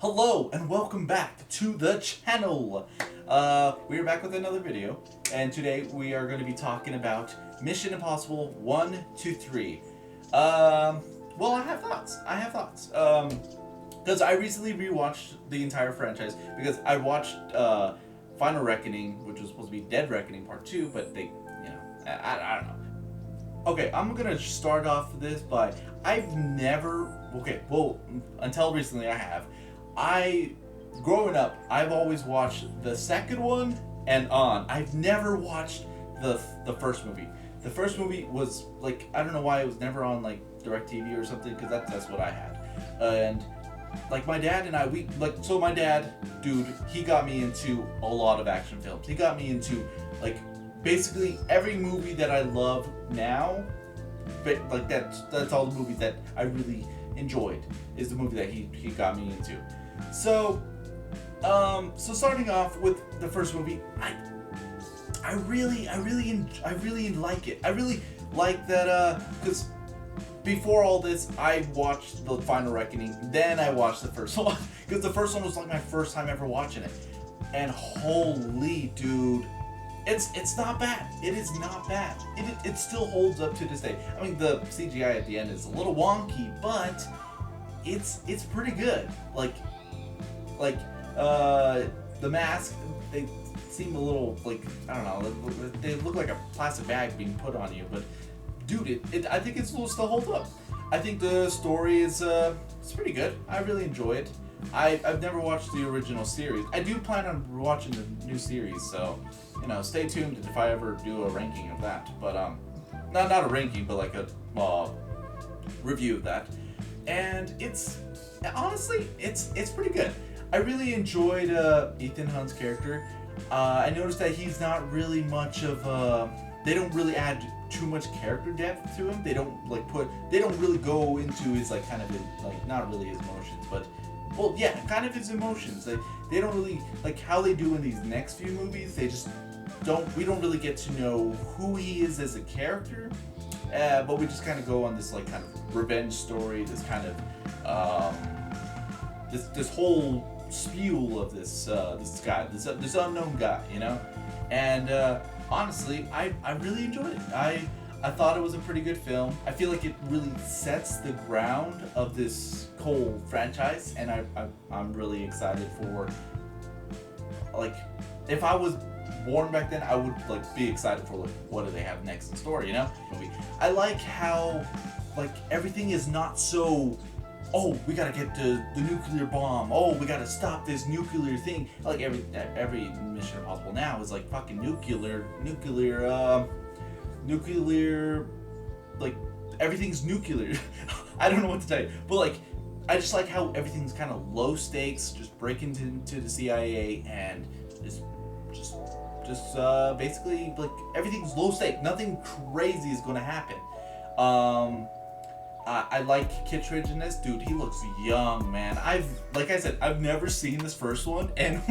Hello and welcome back to the channel. We are back with another video, and today we are going to be talking about Mission Impossible 1, 2, 3. Well, I have thoughts. Because I recently rewatched the entire franchise because I watched Final Reckoning, which was supposed to be Dead Reckoning Part 2, but they, I don't know. Okay, I'm gonna start off this by until recently growing up, I've always watched the second one and on. I've never watched the first movie. The first movie was like, I don't know why it was never on like DirecTV or something, because that's what I had. And like my dad and I, my dad, dude, he got me into a lot of action films. He got me into like basically every movie that I love now, but like that's all the movies that I really enjoyed is the movie that he got me into. So starting off with the first movie, I really like it. I really like that because before all this, I watched the Final Reckoning, then I watched the first one because the first one was like my first time ever watching it, and holy dude. It's not bad. It is not bad. It still holds up to this day. I mean, the CGI at the end is a little wonky, but it's pretty good. Like the mask, they seem a little like, I don't know, they look like a plastic bag being put on you, but dude, I think it will still hold up. I think the story is it's pretty good. I really enjoy it. I've never watched the original series. I do plan on watching the new series, so stay tuned if I ever do a ranking of that. But not a ranking, but like a review of that. And it's honestly it's pretty good. I really enjoyed Ethan Hunt's character. I noticed that he's not really much of they don't really add too much character depth to him. They don't really go into his like kind of like, not really his emotions, but well, yeah, kind of his emotions. They don't really, like how they do in these next few movies, we don't really get to know who he is as a character, but we just kind of go on this like kind of revenge story, this kind of, this whole spew of this guy, this unknown guy, and honestly, I really enjoyed it. I thought it was a pretty good film. I feel like it really sets the ground of this whole franchise, and I'm really excited for, like, if I was born back then, I would like be excited for like what do they have next in story, I like how like everything is not so, oh, we gotta get the nuclear bomb, oh, we gotta stop this nuclear thing. Like every Mission Impossible now is like fucking nuclear, like everything's nuclear. I don't know what to tell you, but like I just like how everything's kind of low stakes, just break into the CIA and just basically like everything's low stake, nothing crazy is gonna happen. I like Kittredge in this, dude. He looks young, man. Like I said, I've never seen this first one, and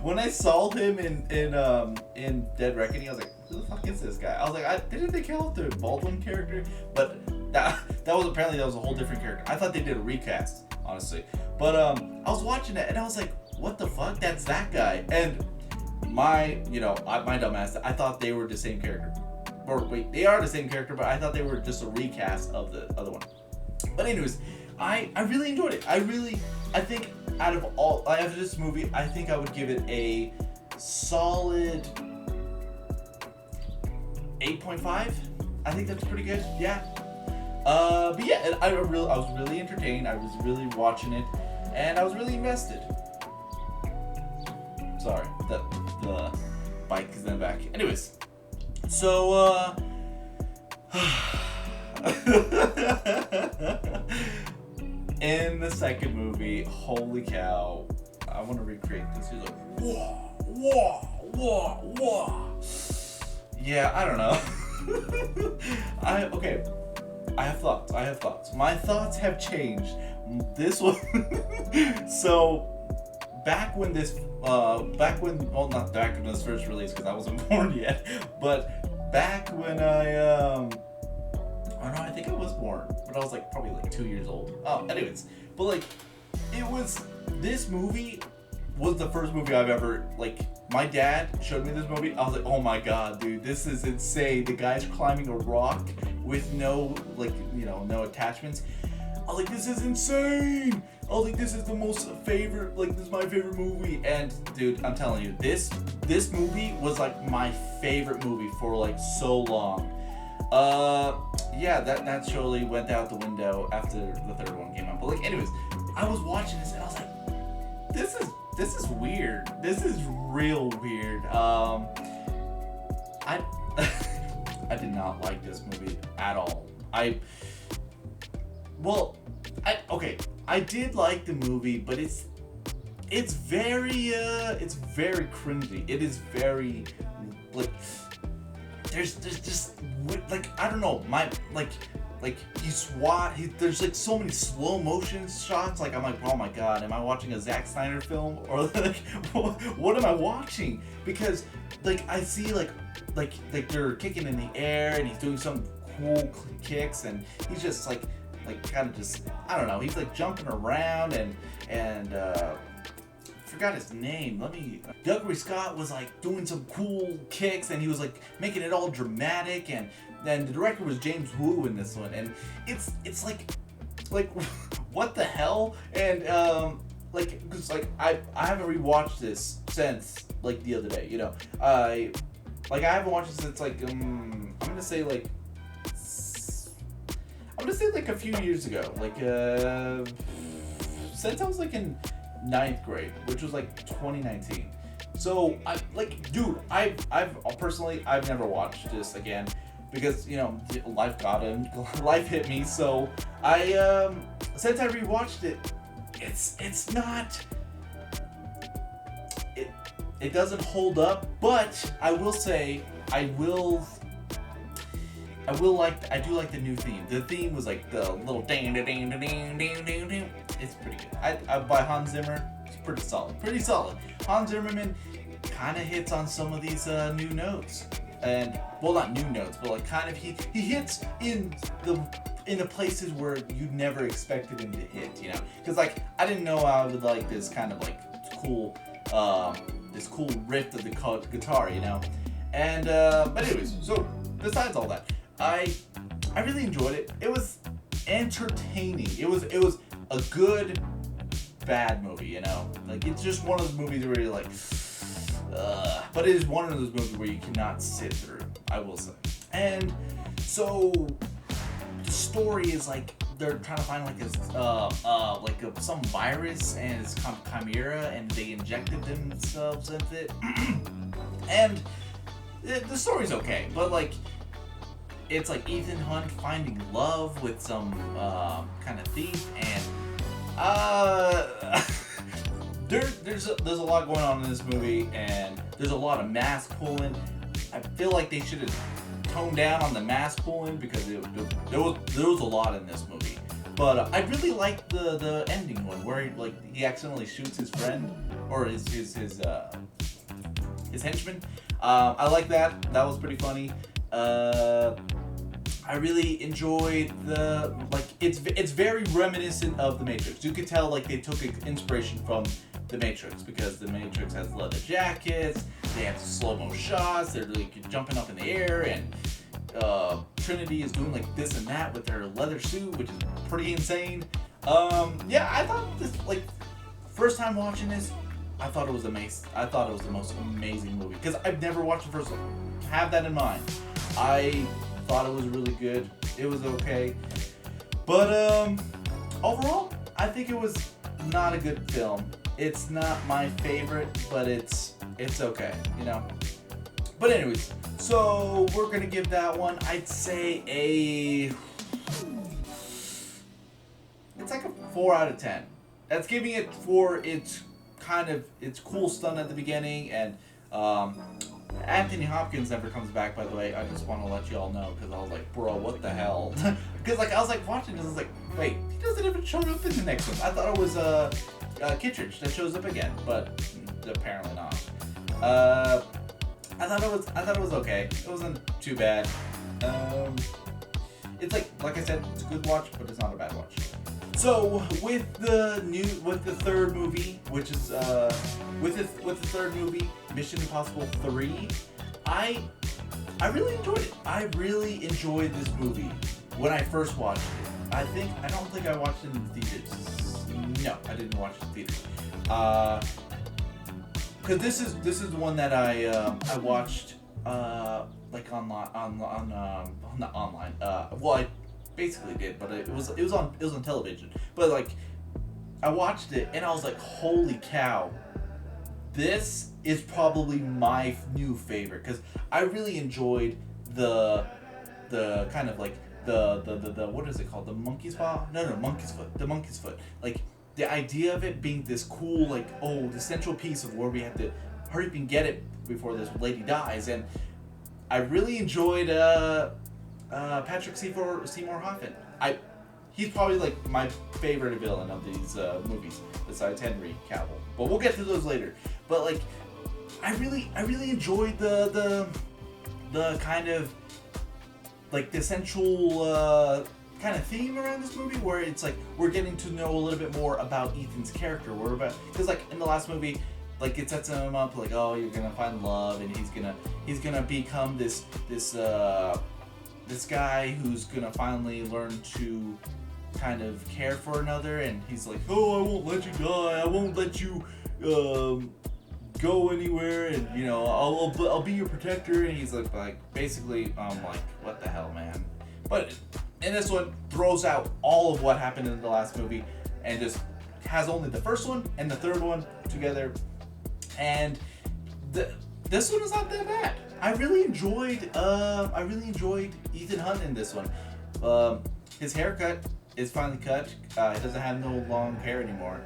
when I saw him in Dead Reckoning, I was like, who the fuck is this guy? I was like, didn't they kill the Baldwin character? But that was a whole different character. I thought they did a recast, honestly. But I was watching it and I was like, what the fuck? That's that guy. And my dumbass, I thought they were the same character. Or wait, they are the same character, but I thought they were just a recast of the other one. But anyways, I really enjoyed it. I think out of this movie, I think I would give it a solid 8.5. I think that's pretty good. Yeah. But yeah, I was really entertained. I was really watching it, and I was really invested. Sorry, the bike is in the back. Anyways. So, in the second movie, holy cow, I want to recreate this. He's like, whoa. Yeah, I don't know. I have thoughts. My thoughts have changed. This one, so, back when this first released, because I wasn't born yet, but back when I think I was born, but I was like probably like 2 years old. Oh, anyways, but like it was this movie was the first movie I've ever, like, my dad showed me this movie. I was like, oh my god, dude, this is insane. The guy's climbing a rock with no, like, you know, no attachments. I was like, this is insane. I was like, this is the most favorite, like, this is my favorite movie. And dude, I'm telling you, this movie was like my favorite movie for like so long. Yeah, that surely went out the window after the third one came out. But like, anyways, I was watching this and I was like, this is weird. This is real weird. I I did not like this movie at all. I did like the movie, but it's very cringy. It is very, like, there's just, like, I don't know, there's like so many slow motion shots. Like, I'm like, oh my god, am I watching a Zack Snyder film, or like what am I watching? Because like I see like they're kicking in the air and he's doing some cool kicks and he's just like kind of just, I don't know, he's like jumping around and forgot his name. Dougray Scott was like doing some cool kicks and he was like making it all dramatic, and then the director was James Woo in this one, and it's like what the hell? And like, cause like I haven't rewatched this since like the other day, you know. I haven't watched it since like I'm gonna say like a few years ago, like since I was like in 9th grade, which was like 2019. So I've never watched this again because, you know, life hit me. So since I rewatched it, it doesn't hold up, but I will say I do like the new theme. The theme was like the little ding ding ding ding ding ding ding. It's pretty good. By Hans Zimmer. It's pretty solid. Hans Zimmerman kind of hits on some of these new notes, and well, not new notes, but like kind of he hits in the places where you never expected him to hit. You know, because like I didn't know I would like this kind of like cool riff of the guitar. You know, and but anyways, so besides all that, I really enjoyed it. It was entertaining. It was a good bad movie, you know. Like, it's just one of those movies where you're like, but it is one of those movies where you cannot sit through, I will say. And so the story is like they're trying to find like this some virus, and it's chimera, and they injected themselves with it. And the story's okay, but like, it's like Ethan Hunt finding love with some kind of thief, and there's a lot going on in this movie, and there's a lot of mask pulling. I feel like they should have toned down on the mask pulling because there was a lot in this movie. But I really liked the ending one where he accidentally shoots his friend, or his henchman. I like that. That was pretty funny. I really enjoyed it's very reminiscent of The Matrix. You could tell like they took inspiration from The Matrix because The Matrix has leather jackets, they have slow-mo shots, they're like jumping up in the air, and Trinity is doing like this and that with her leather suit, which is pretty insane. Yeah, I thought this, like, first time watching this, I thought it was amazing. I thought it was the most amazing movie because I've never watched the first one. Have that in mind. I thought it was really good. It was okay, but overall, I think it was not a good film. It's not my favorite, but it's okay, you know. But anyways, so we're gonna give that one, I'd say it's like a 4 out of 10. That's giving it for its cool stunt at the beginning, and Anthony Hopkins never comes back, by the way. I just want to let you all know, because I was like, bro, what the hell? Because like I was like watching this, I was like, wait, he doesn't even show up in the next one. I thought it was Kittredge that shows up again, but apparently not. I thought it was okay. It wasn't too bad. It's like I said, it's a good watch, but it's not a bad watch. So with the third movie, which is with the third movie, Mission Impossible 3, I really enjoyed it. I really enjoyed this movie when I first watched it. I don't think I watched it in the theaters. No, I didn't watch it in the theaters. Because this is the one that I watched like online not online. Well, I basically did, but it was on television. But like, I watched it and I was like, holy cow, this is probably my new favorite, because I really enjoyed the kind of like the what is it called, the monkey's paw? No, monkey's foot. The monkey's foot. Like, the idea of it being this cool, like, oh, the central piece of where we have to hurry up and get it before this lady dies. And I really enjoyed Patrick Seymour Hoffman. He's probably like my favorite villain of these movies, besides Henry Cavill. But we'll get to those later. But like, I really enjoyed the kind of like the central kind of theme around this movie, where it's like we're getting to know a little bit more about Ethan's character. Because like in the last movie, like it sets him up like, oh, you're gonna find love, and he's gonna become this guy who's gonna finally learn to kind of care for another, and he's like, oh, I won't let you die, I won't let you go anywhere, and you know, I'll be your protector. And he's like basically, like, what the hell, man. But in this one, throws out all of what happened in the last movie and just has only the first one and the third one together. And this one is not that bad. I really enjoyed Ethan Hunt in this one. His haircut is finally cut. He doesn't have no long hair anymore.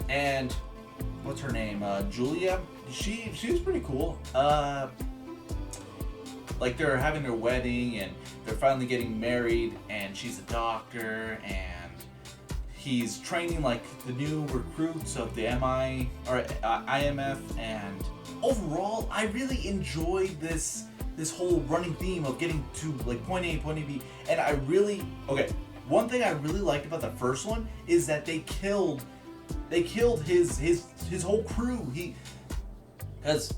And what's her name? Julia. She was pretty cool. Like, they're having their wedding and they're finally getting married, and she's a doctor, and he's training like the new recruits of the IMF. And overall, I really enjoyed this whole running theme of getting to like point A, point B. And one thing I really liked about the first one is that they killed his whole crew. Because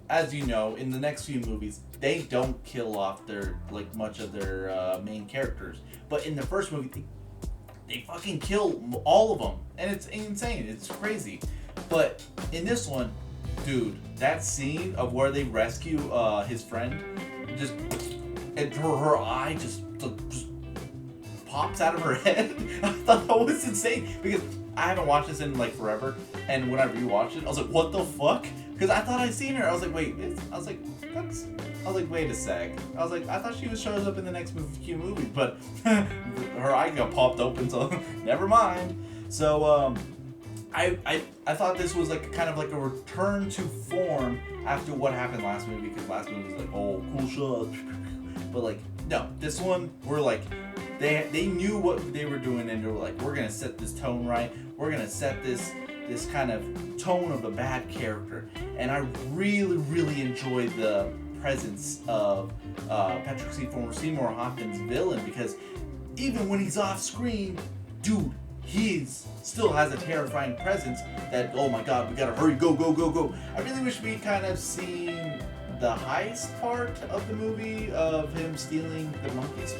as you know, in the next few movies, they don't kill off much of their main characters. But in the first movie, they fucking kill all of them, and it's insane. It's crazy. But in this one, dude, that scene of where they rescue his friend, and her eye just pops out of her head. I thought that was insane, because I haven't watched this in like forever, and when I rewatched it, I was like, what the fuck? Because I thought I'd seen her. I was like, wait, wait a sec. I was like, I thought she shows up in the next few movies, but her eye got popped open, so never mind. So I thought this was like kind of like a return to form after what happened last movie, because last movie was like, oh, cool shot. But like, no, this one, we're like, they knew what they were doing, and they were like, we're gonna set this tone right. We're gonna set this kind of tone of a bad character. And I really enjoyed the presence of Patrick Seymour Hoffman's villain, because even when he's off screen, dude, he still has a terrifying presence that, oh my god, we gotta hurry, go. I really wish we'd kind of seen the heist part of the movie of him stealing the monkey's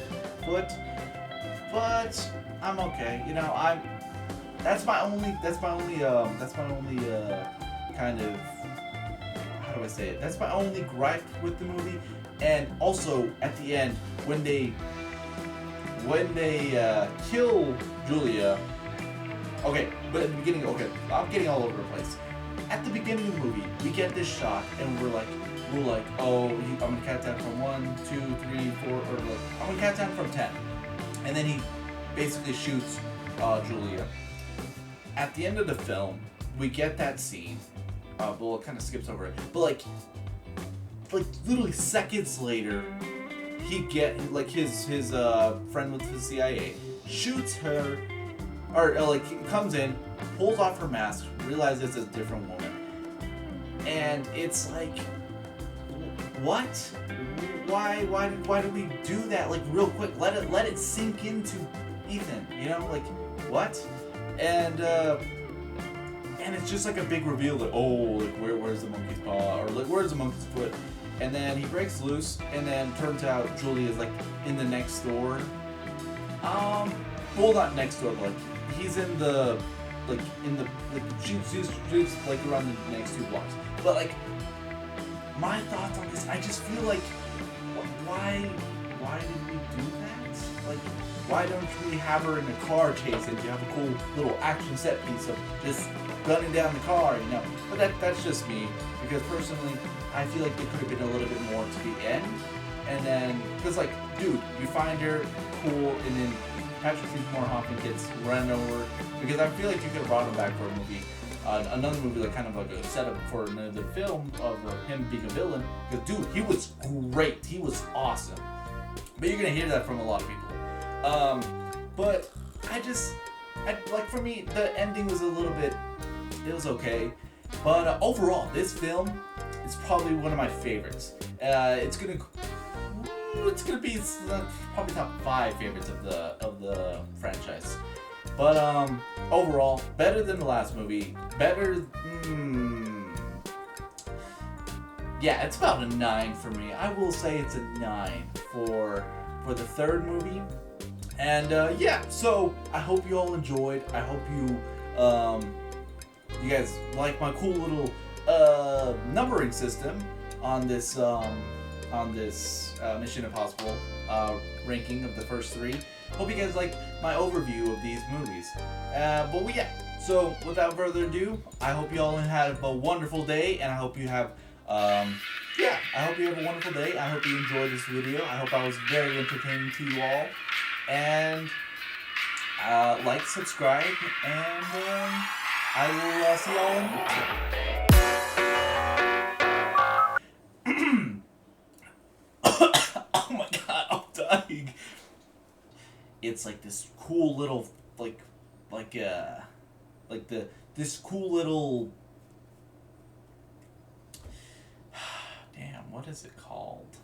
foot, but I'm okay. You know, that's my only kind of, how do I say it? That's my only gripe with the movie. And also at the end, when they kill Julia. Okay, but at the beginning, I'm getting all over the place. At the beginning of the movie, we get this shot, and we're like, oh, I'm gonna count down from 1, 2, 3, 4, or like, I'm gonna count down from 10, and then he basically shoots Julia. At the end of the film, we get that scene. Well, it kind of skips over it, but like literally seconds later, he his friend with the CIA shoots her, or like comes in, pulls off her mask, realizes it's a different woman, and it's like, what? Why do we do that? Like, real quick, let it sink into Ethan, you know, like, what? And it's just like a big reveal that, oh, like, where's the monkey's paw, or like, where's the monkey's foot? And then he breaks loose, and then turns out Julie is like in the next door. Well, not next door, but like he's in the, like shoots like around the next 2 blocks. But like, my thoughts on this, I just feel like, why did we do that? Like, why don't we have her in a car chase and you have a cool little action set piece of just gunning down the car, you know? But that's just me, because personally, I feel like there could have been a little bit more to the end. And then, because like, dude, you find her, cool, and then Patrick Seymour Hoffman gets run over, because I feel like you could have brought him back for a movie. Another movie, like kind of like a setup for another film of him being a villain. Because dude, he was great. He was awesome. But you're gonna hear that from a lot of people. But like, for me, the ending was a little bit, it was okay. But overall, this film is probably one of my favorites. It's gonna be probably top 5 favorites of the franchise. But overall, better than the last movie. Better. Yeah, it's about a 9 for me. I will say it's a 9 for the third movie. And yeah, so I hope you all enjoyed. I hope you guys like my cool little numbering system on this Mission Impossible ranking of the first 3. Hope you guys like my overview of these movies. But yeah, so without further ado, I hope you all have a wonderful day, and I hope you have I hope you have a wonderful day. I hope you enjoyed this video. I hope I was very entertaining to you all. And like, subscribe, and I will see y'all in the next one. Oh my god, I'm dying. It's like this cool little, this cool little, damn, what is it called?